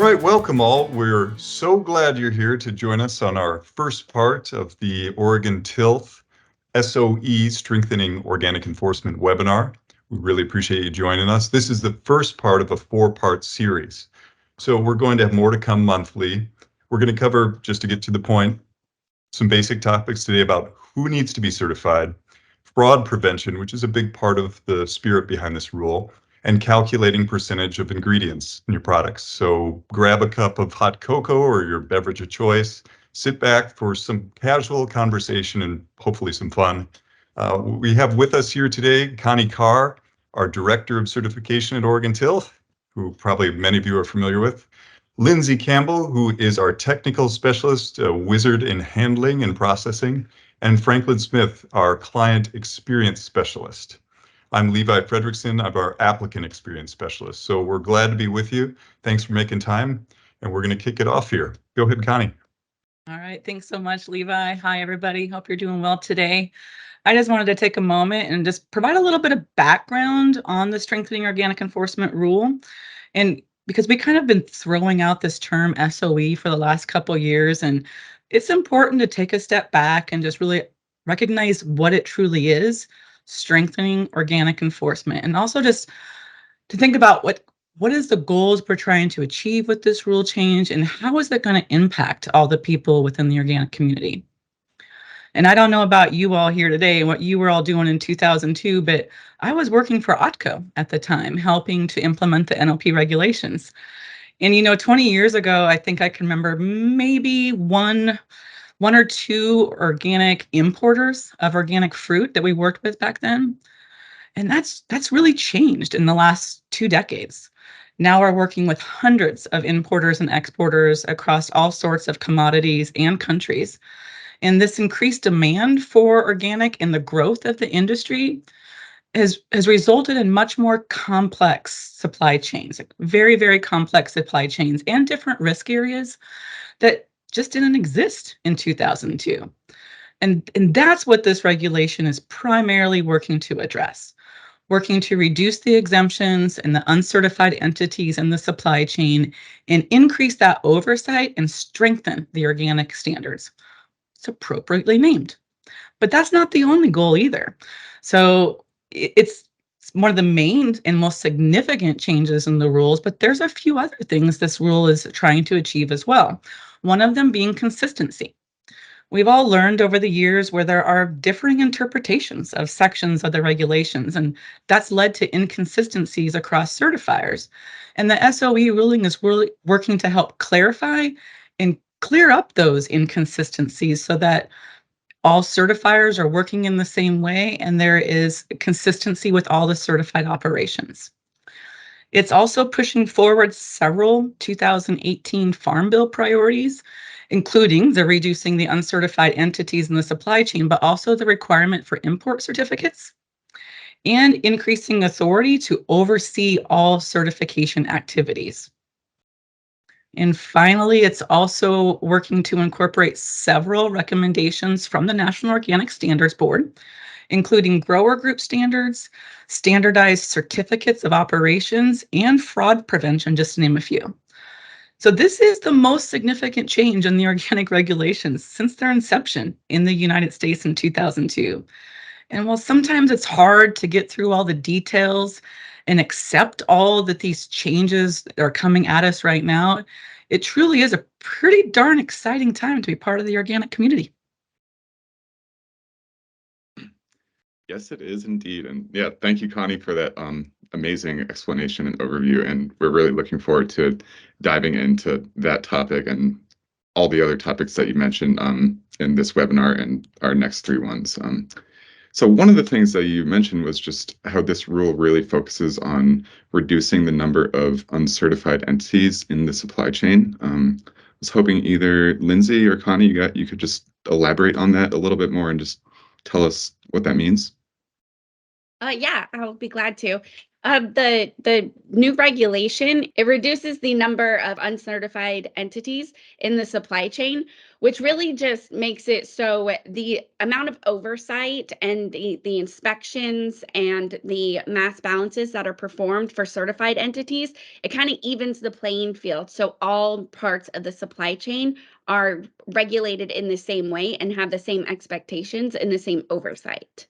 right, welcome all. We're so glad you're here to join us on our first part of the Oregon Tilth SOE Strengthening Organic Enforcement webinar. We really appreciate you joining us. This is the first part of a four-part series. So we're going to have more to come monthly. We're going to cover, just to get to the point, some basic topics today about who needs to be certified, fraud prevention, which is a big part of the spirit behind this rule, and calculating percentage of ingredients in your products. So grab a cup of hot cocoa or your beverage of choice, sit back for some casual conversation and hopefully some fun. We have with us here today Connie Carr, our Director of Certification at Oregon Tilth, who probably many of you are familiar with. Lindsay Campbell, who is our Technical Specialist, a wizard in handling and processing, and Franklin Smith, our Client Experience Specialist. I'm Levi Fredrickson. I'm our Applicant Experience Specialist. So we're glad to be with you. Thanks for making time, and we're going to kick it off here. Go ahead, Connie. All right, thanks so much, Levi. Hi, everybody. Hope you're doing well today. I just wanted to take a moment and just provide a little bit of background on the Strengthening Organic Enforcement Rule. And because we kind of been throwing out this term SOE for the last couple of years, and it's important to take a step back and just really recognize what it truly is, strengthening organic enforcement, and also just to think about what is the goals we're trying to achieve with this rule change, and how is that going to impact all the people within the organic community. And I don't know about you all here today and what you were all doing in 2002, but I was working for OTCO at the time, helping to implement the NOP regulations. And 20 years ago, I think I can remember maybe one or two organic importers of organic fruit that we worked with back then. And that's really changed in the last 2 decades. Now we're working with hundreds of importers and exporters across all sorts of commodities and countries. And this increased demand for organic and the growth of the industry has resulted in much more complex supply chains, like very, very complex supply chains and different risk areas that just didn't exist in 2002. And that's what this regulation is primarily working to address, working to reduce the exemptions and the uncertified entities in the supply chain and increase that oversight and strengthen the organic standards. It's appropriately named. But that's not the only goal either. So it's one of the main and most significant changes in the rules, but there's a few other things this rule is trying to achieve as well. One of them being consistency. We've all learned over the years where there are differing interpretations of sections of the regulations, and that's led to inconsistencies across certifiers. And the SOE ruling is really working to help clarify and clear up those inconsistencies so that all certifiers are working in the same way and there is consistency with all the certified operations. It's also pushing forward several 2018 Farm Bill priorities, including the reducing the uncertified entities in the supply chain, but also the requirement for import certificates and increasing authority to oversee all certification activities. And finally, it's also working to incorporate several recommendations from the National Organic Standards Board, including grower group standards, standardized certificates of operations, and fraud prevention, just to name a few. So this is the most significant change in the organic regulations since their inception in the United States in 2002. And while sometimes it's hard to get through all the details and accept all that these changes are coming at us right now, it truly is a pretty darn exciting time to be part of the organic community. Yes, it is indeed. And yeah, thank you, Connie, for that amazing explanation and overview. And we're really looking forward to diving into that topic and all the other topics that you mentioned in this webinar and our next 3 ones. So one of the things that you mentioned was just how this rule really focuses on reducing the number of uncertified entities in the supply chain. I was hoping either Lindsay or Connie, you could just elaborate on that a little bit more and just tell us what that means. Yeah, I'll be glad to. The new regulation, it reduces the number of uncertified entities in the supply chain, which really just makes it so the amount of oversight and the inspections and the mass balances that are performed for certified entities, it kind of evens the playing field. So all parts of the supply chain are regulated in the same way and have the same expectations and the same oversight.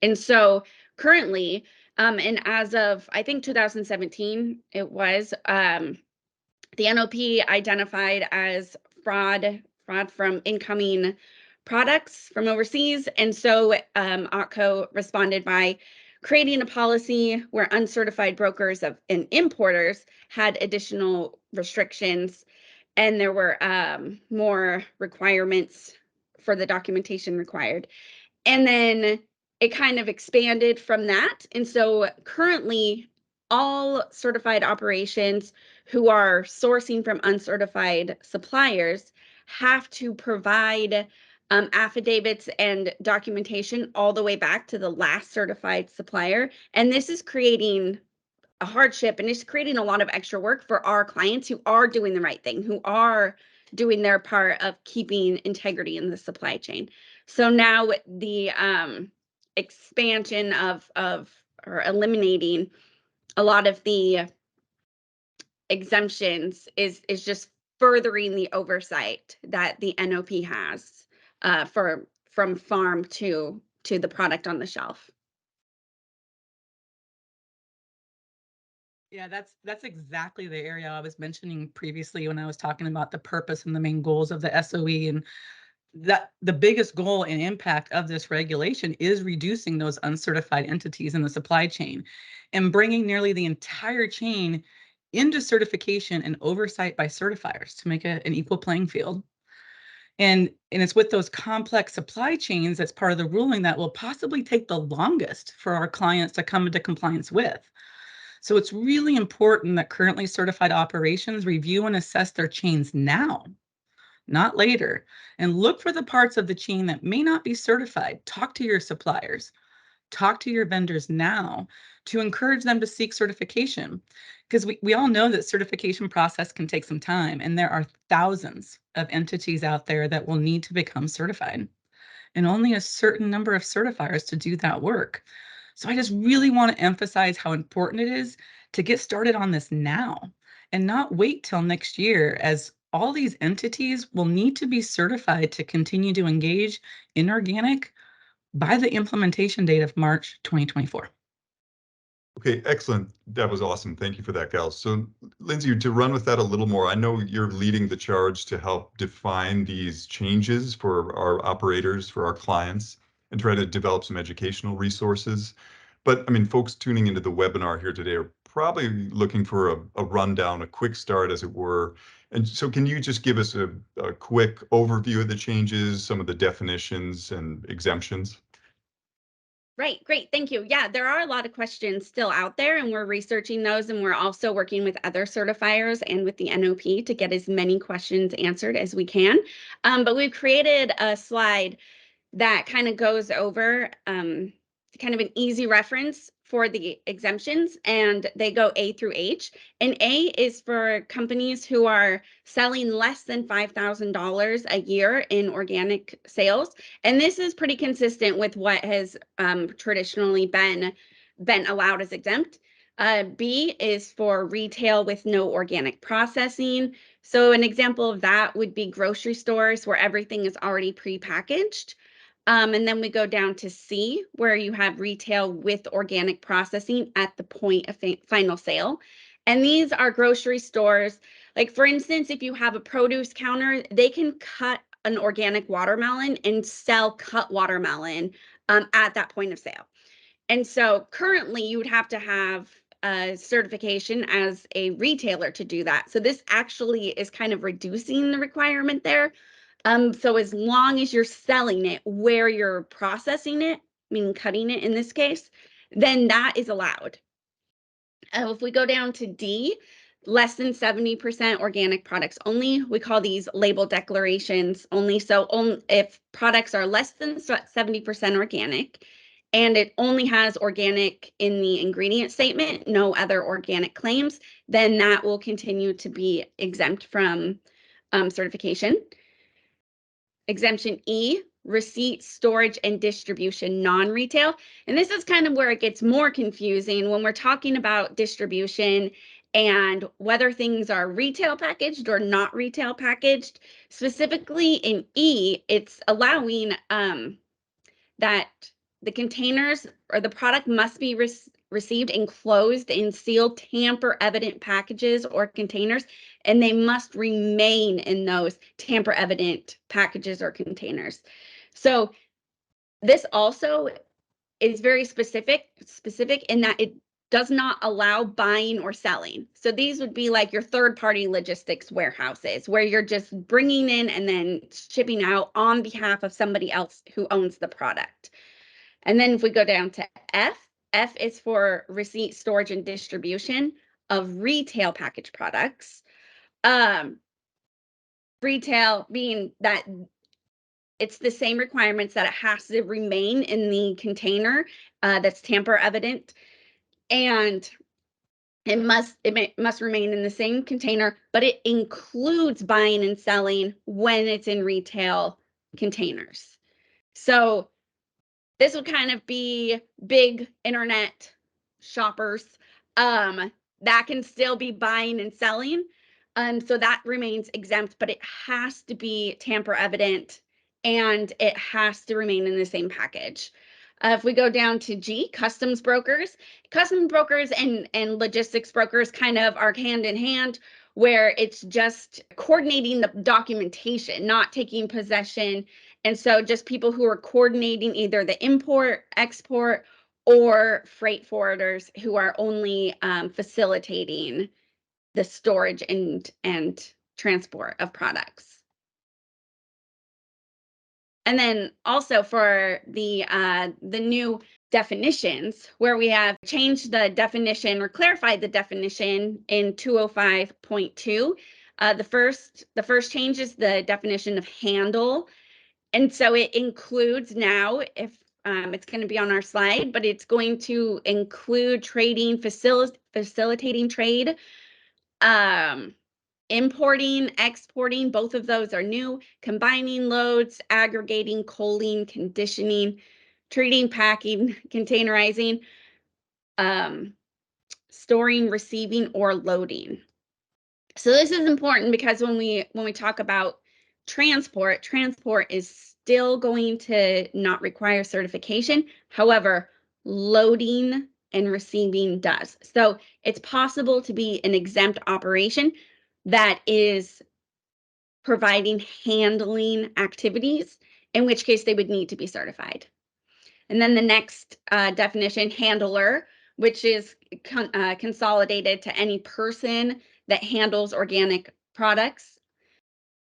And so currently, and as of, I think 2017, it was, the NOP identified as fraud from incoming products from overseas. And so OTCO responded by creating a policy where uncertified brokers and importers had additional restrictions, and there were more requirements for the documentation required. And then it kind of expanded from that. And so currently, all certified operations who are sourcing from uncertified suppliers have to provide affidavits and documentation all the way back to the last certified supplier. And this is creating a hardship, and it's creating a lot of extra work for our clients who are doing the right thing, who are doing their part of keeping integrity in the supply chain. So now the expansion of or eliminating a lot of the exemptions is just furthering the oversight that the NOP has from farm to the product on the shelf. Yeah, that's exactly the area I was mentioning previously when I was talking about the purpose and the main goals of the SOE. And that the biggest goal and impact of this regulation is reducing those uncertified entities in the supply chain and bringing nearly the entire chain into certification and oversight by certifiers to make it an equal playing field. And it's with those complex supply chains that's part of the ruling that will possibly take the longest for our clients to come into compliance with. So it's really important that currently certified operations review and assess their chains now, not later, and look for the parts of the chain that may not be certified. Talk to your suppliers, talk to your vendors now to encourage them to seek certification, because we all know that certification process can take some time, and there are thousands of entities out there that will need to become certified, and only a certain number of certifiers to do that work. So I just really want to emphasize how important it is to get started on this now and not wait till next year, as all these entities will need to be certified to continue to engage in organic by the implementation date of March 2024. Okay, excellent. That was awesome. Thank you for that, Gal. So, Lindsay, to run with that a little more, I know you're leading the charge to help define these changes for our operators, for our clients, and try to develop some educational resources. But I mean, folks tuning into the webinar here today are probably looking for a rundown, a quick start, as it were. And so can you just give us a quick overview of the changes, some of the definitions and exemptions? Right, great, thank you. Yeah, there are a lot of questions still out there, and we're researching those, and we're also working with other certifiers and with the NOP to get as many questions answered as we can. But we've created a slide that kind of goes over kind of an easy reference for the exemptions, and they go A through H. And A is for companies who are selling less than $5,000 a year in organic sales. And this is pretty consistent with what has traditionally been allowed as exempt. B is for retail with no organic processing. So an example of that would be grocery stores where everything is already prepackaged. And then we go down to C, where you have retail with organic processing at the point of final sale. And these are grocery stores. Like, for instance, if you have a produce counter, they can cut an organic watermelon and sell cut watermelon at that point of sale. And so currently you would have to have a certification as a retailer to do that. So this actually is kind of reducing the requirement there. So as long as you're selling it where you're processing it, meaning cutting it in this case, then that is allowed. If we go down to D, less than 70% organic products only, we call these label declarations only. So if products are less than 70% organic and it only has organic in the ingredient statement, no other organic claims, then that will continue to be exempt from certification. Exemption E, receipt, storage, and distribution, non-retail. And this is kind of where it gets more confusing when we're talking about distribution and whether things are retail packaged or not retail packaged. Specifically in E, it's allowing that the containers or the product must be received enclosed in sealed tamper evident packages or containers, and they must remain in those tamper evident packages or containers. So this also is very specific in that it does not allow buying or selling. So these would be like your third-party logistics warehouses where you're just bringing in and then shipping out on behalf of somebody else who owns the product. And then if we go down to F, F is for receipt, storage, and distribution of retail packaged products. Retail being that it's the same requirements that it has to remain in the container that's tamper evident, and it must remain in the same container, but it includes buying and selling when it's in retail containers. So this would kind of be big internet shoppers that can still be buying and selling. So that remains exempt, but it has to be tamper evident and it has to remain in the same package. If we go down to G, customs brokers and logistics brokers kind of are hand in hand, where it's just coordinating the documentation, not taking possession. And so just people who are coordinating either the import, export, or freight forwarders who are only facilitating the storage and transport of products. And then also for the new definitions, where we have changed the definition or clarified the definition in 205.2. The first change is the definition of handle. And so it includes now, if it's going to be on our slide, but it's going to include trading, facilitating trade, importing, exporting, both of those are new, combining loads, aggregating, culling, conditioning, treating, packing, containerizing, storing, receiving, or loading. So this is important because when we talk about transport is still going to not require certification. However, loading and receiving does. So it's possible to be an exempt operation that is providing handling activities, in which case they would need to be certified. And then the next definition, handler, which is consolidated to any person that handles organic products,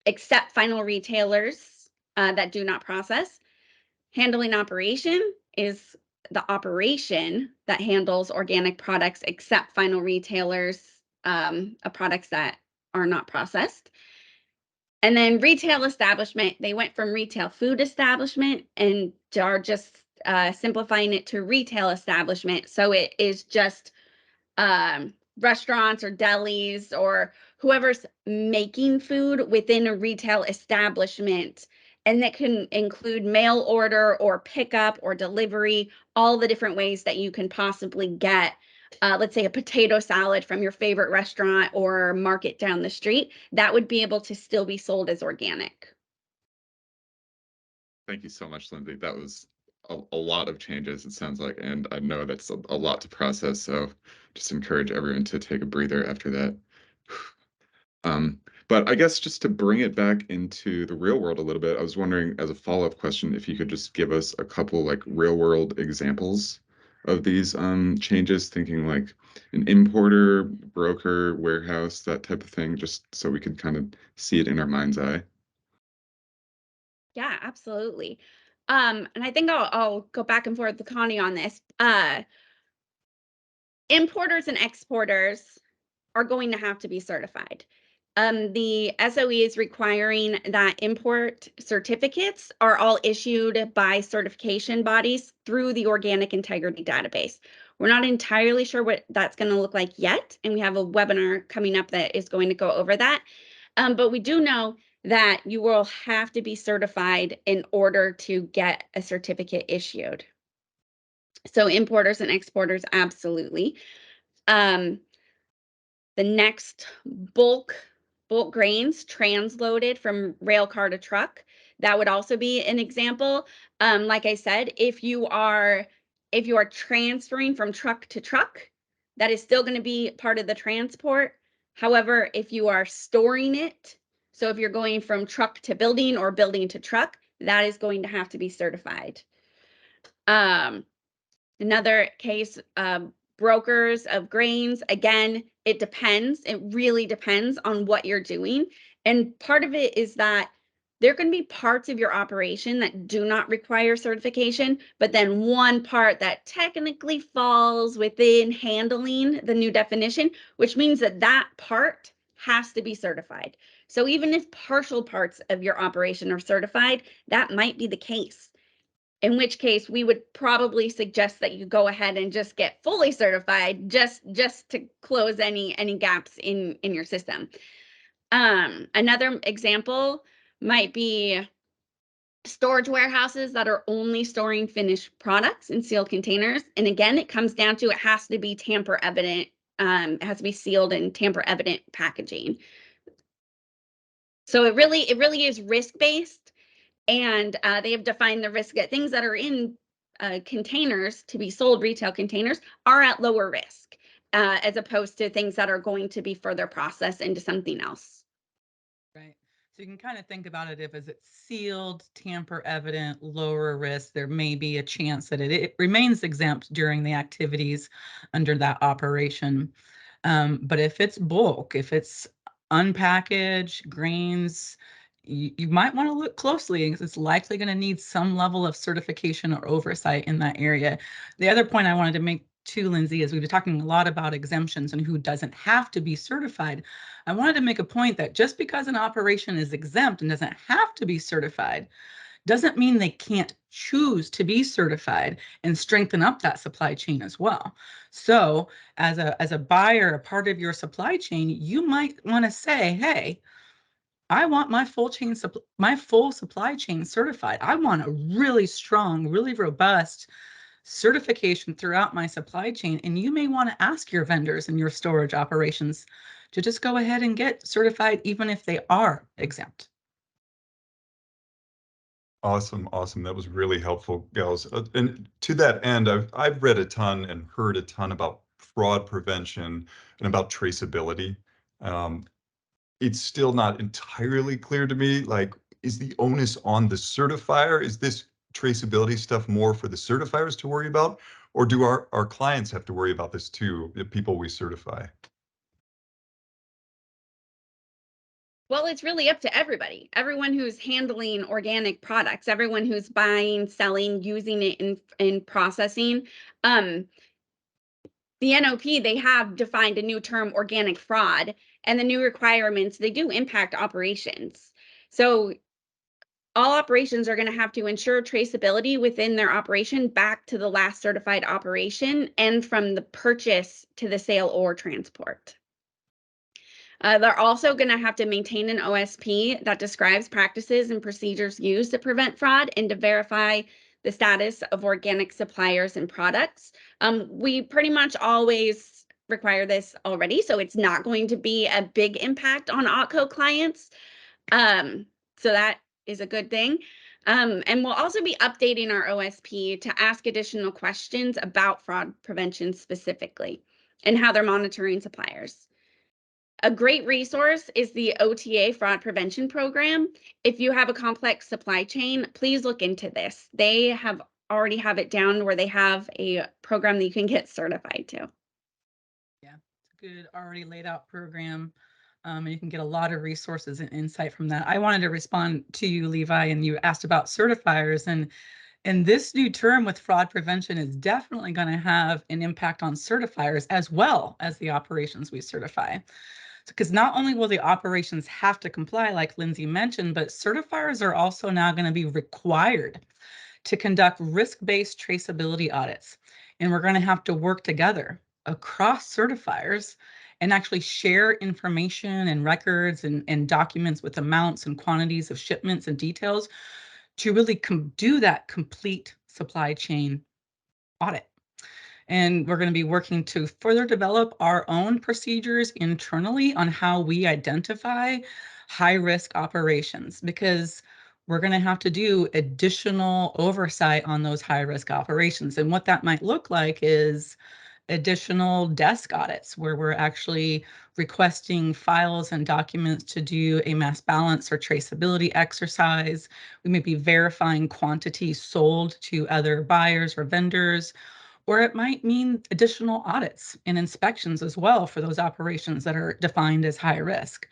except final retailers that do not process. Handling operation is the operation that handles organic products except final retailers of products that are not processed. And then retail establishment, they went from retail food establishment and are just simplifying it to retail establishment. So it is just restaurants or delis or whoever's making food within a retail establishment. And that can include mail order or pickup or delivery, all the different ways that you can possibly get, let's say, a potato salad from your favorite restaurant or market down the street. That would be able to still be sold as organic. Thank you so much, Lindsay. That was a lot of changes, it sounds like, and I know that's a lot to process. So just encourage everyone to take a breather after that. But I guess just to bring it back into the real world a little bit, I was wondering, as a follow-up question, if you could just give us a couple like real world examples of these changes, thinking like an importer, broker, warehouse, that type of thing, just so we could kind of see it in our mind's eye. Yeah, absolutely. And I think I'll go back and forth with Connie on this. Importers and exporters are going to have to be certified. The SOE is requiring that import certificates are all issued by certification bodies through the Organic Integrity Database. We're not entirely sure what that's going to look like yet, and we have a webinar coming up that is going to go over that. But we do know that you will have to be certified in order to get a certificate issued. So importers and exporters, absolutely. The next bulk grains transloaded from rail car to truck. That would also be an example. Like I said, if you are transferring from truck to truck, that is still going to be part of the transport. However, if you are storing it, so if you're going from truck to building or building to truck, that is going to have to be certified. Another case, brokers of grains, again, it depends. It really depends on what you're doing. And part of it is that there are going to be parts of your operation that do not require certification, but then one part that technically falls within handling the new definition, which means that that part has to be certified. So even if partial parts of your operation are certified, that might be the case. In which case we would probably suggest that you go ahead and just get fully certified just to close any gaps in your system. Another example might be storage warehouses that are only storing finished products in sealed containers. And again, it comes down to it has to be tamper evident. It has to be sealed in tamper evident packaging. So it really is risk-based. And they have defined the risk that things that are in containers to be sold, retail containers, are at lower risk, as opposed to things that are going to be further processed into something else. Right. So you can kind of think about it if it's sealed, tamper evident, lower risk, there may be a chance that it remains exempt during the activities under that operation. But if it's bulk, if it's unpackaged grains, you might want to look closely because it's likely going to need some level of certification or oversight in that area. The other point I wanted to make too, Lindsay, is we've been talking a lot about exemptions and who doesn't have to be certified. I wanted to make a point that just because an operation is exempt and doesn't have to be certified doesn't mean they can't choose to be certified and strengthen up that supply chain as well. So as a buyer, a part of your supply chain, you might want to say, hey, I want my full supply chain certified. I want a really strong, really robust certification throughout my supply chain. And you may want to ask your vendors and your storage operations to just go ahead and get certified, even if they are exempt. Awesome, awesome. That was really helpful, gals. And to that end, I've read a ton and heard a ton about fraud prevention and about traceability. Um, it's still not entirely clear to me, like, is the onus on the certifier? Is this traceability stuff more for the certifiers to worry about? Or do our clients have to worry about this too, the people we certify? Well, it's really up to everybody. Everyone who's handling organic products, everyone who's buying, selling, using it in processing. The NOP, they have defined a new term, organic fraud, and the new requirements, they do impact operations. So all operations are going to have to ensure traceability within their operation back to the last certified operation and from the purchase to the sale or transport. They're also going to have to maintain an OSP that describes practices and procedures used to prevent fraud and to verify the status of organic suppliers and products. We pretty much always require this already, so it's not going to be a big impact on OTCO clients. So that is a good thing. And we'll also be updating our OSP to ask additional questions about fraud prevention specifically and how they're monitoring suppliers. A great resource is the OTA Fraud Prevention Program. If you have a complex supply chain, please look into this. They already have it down where they have a program that you can get certified to. Yeah, it's a good already laid out program. And you can get a lot of resources and insight from that. I wanted to respond to you, Levi, and you asked about certifiers. And this new term with fraud prevention is definitely going to have an impact on certifiers as well as the operations we certify. Because not only will the operations have to comply, like Lindsay mentioned, but certifiers are also now going to be required to conduct risk-based traceability audits. And we're going to have to work together across certifiers and actually share information and records and documents with amounts and quantities of shipments and details to really do that complete supply chain audit. And we're going to be working to further develop our own procedures internally on how we identify high-risk operations, because we're going to have to do additional oversight on those high-risk operations. And what that might look like is additional desk audits where we're actually requesting files and documents to do a mass balance or traceability exercise. We may be verifying quantities sold to other buyers or vendors, or it might mean additional audits and inspections as well for those operations that are defined as high risk.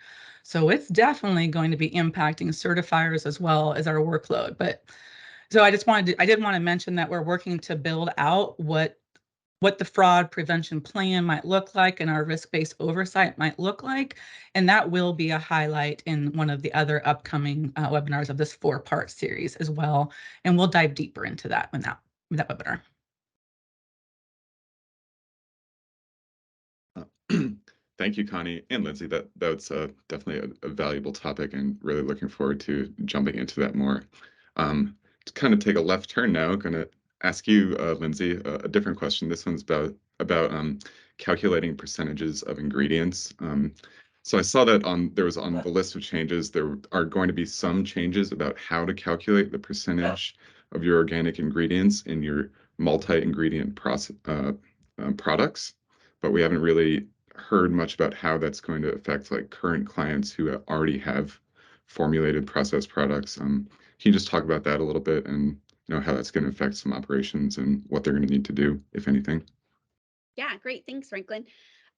So it's definitely going to be impacting certifiers as well as our workload. But so I did want to mention that we're working to build out what the fraud prevention plan might look like and our risk-based oversight might look like. And that will be a highlight in one of the other upcoming webinars of this 4-part series as well. And we'll dive deeper into that in that webinar. Thank you, Connie and Lindsay. That's definitely a valuable topic, and really looking forward to jumping into that more. To kind of take a left turn now, going to ask you, Lindsay, a different question. This one's about calculating percentages of ingredients. So I saw that there was on the list of changes, there are going to be some changes about how to calculate the percentage of your organic ingredients in your multi-ingredient products, but we haven't really heard much about how that's going to affect like current clients who already have formulated processed products. Can you just talk about that a little bit, and how that's going to affect some operations and what they're going to need to do, if anything? Yeah, great. Thanks, Franklin.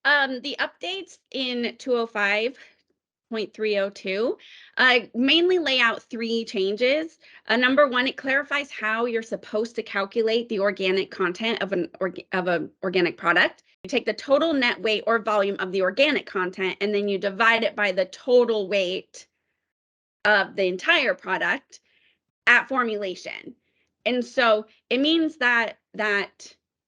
The updates in 205.302 mainly lay out 3 changes. Number 1, it clarifies how you're supposed to calculate the organic content of an organic product. You take the total net weight or volume of the organic content, and then you divide it by the total weight of the entire product at formulation. And so it means that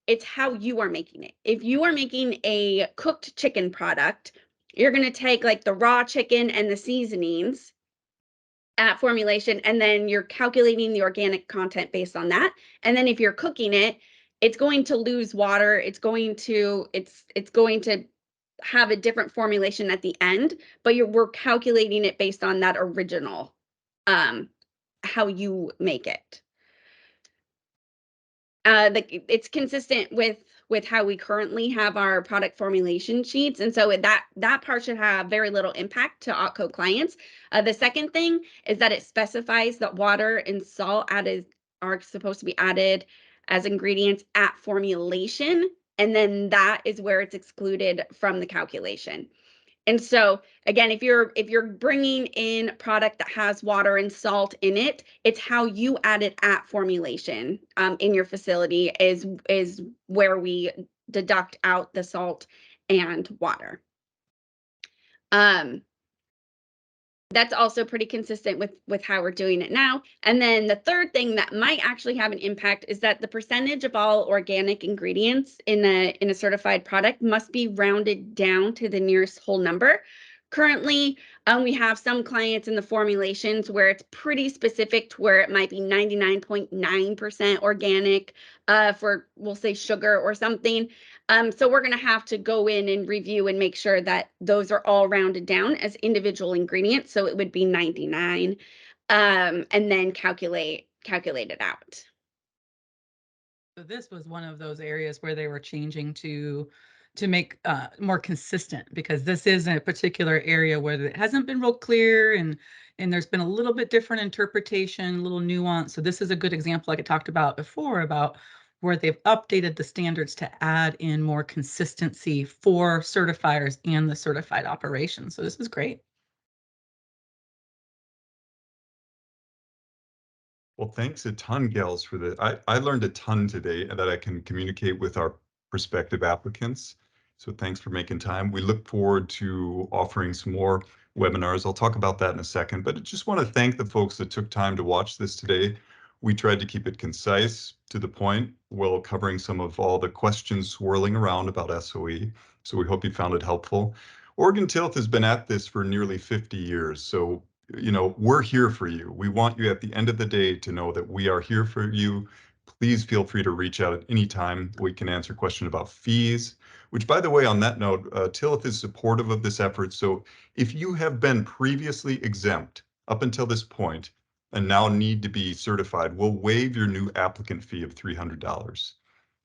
it's how you are making it. If you are making a cooked chicken product, you're going to take like the raw chicken and the seasonings at formulation, and then you're calculating the organic content based on that. And then if you're cooking it, it's going to lose water. It's going to have a different formulation at the end, but we're calculating it based on that original, how you make it. It's consistent with how we currently have our product formulation sheets, and so that part should have very little impact to OpCo clients. The second thing is that it specifies that water and salt are supposed to be added as ingredients at formulation, and then that is where it's excluded from the calculation. And so again, if you're bringing in product that has water and salt in it, it's how you add it at formulation in your facility is where we deduct out the salt and water. That's also pretty consistent with how we're doing it now. And then the third thing that might actually have an impact is that the percentage of all organic ingredients in a certified product must be rounded down to the nearest whole number. Currently, we have some clients in the formulations where it's pretty specific to where it might be 99.9% organic for, we'll say, sugar or something. So we're going to have to go in and review and make sure that those are all rounded down as individual ingredients. So it would be 99, and then calculate it out. So this was one of those areas where they were changing to make more consistent, because this is a particular area where it hasn't been real clear, and there's been a little bit different interpretation, a little nuance. So this is a good example, like I talked about before, about where they've updated the standards to add in more consistency for certifiers and the certified operations. So this is great. Well, thanks a ton, gals, for the. I learned a ton today that I can communicate with our prospective applicants. So thanks for making time. We look forward to offering some more webinars. I'll talk about that in a second, but I just want to thank the folks that took time to watch this today. We tried to keep it concise, to the point, while covering some of all the questions swirling around about SOE. So we hope you found it helpful. Oregon Tilth has been at this for nearly 50 years. So, we're here for you. We want you at the end of the day to know that we are here for you. Please feel free to reach out at any time. We can answer questions about fees, which, by the way, on that note, Tilth is supportive of this effort. So if you have been previously exempt up until this point and now need to be certified, we'll waive your new applicant fee of $300.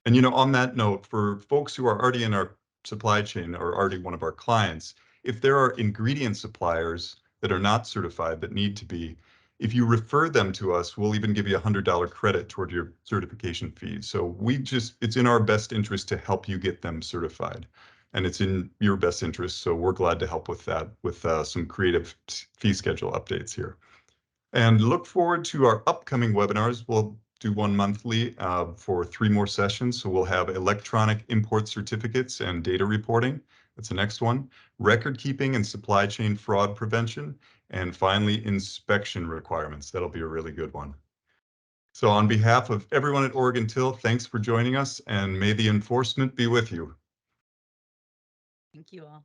And on that note, for folks who are already in our supply chain or already one of our clients, if there are ingredient suppliers that are not certified that need to be, if you refer them to us, we'll even give you a $100 credit toward your certification fee. So it's in our best interest to help you get them certified. And it's in your best interest. So we're glad to help with that, with some creative fee schedule updates here. And look forward to our upcoming webinars. We'll do one monthly for 3 more sessions. So we'll have electronic import certificates and data reporting. That's the next one. Record keeping and supply chain fraud prevention. And finally, inspection requirements. That'll be a really good one. So on behalf of everyone at Oregon Tilth, thanks for joining us, and may the enforcement be with you. Thank you all.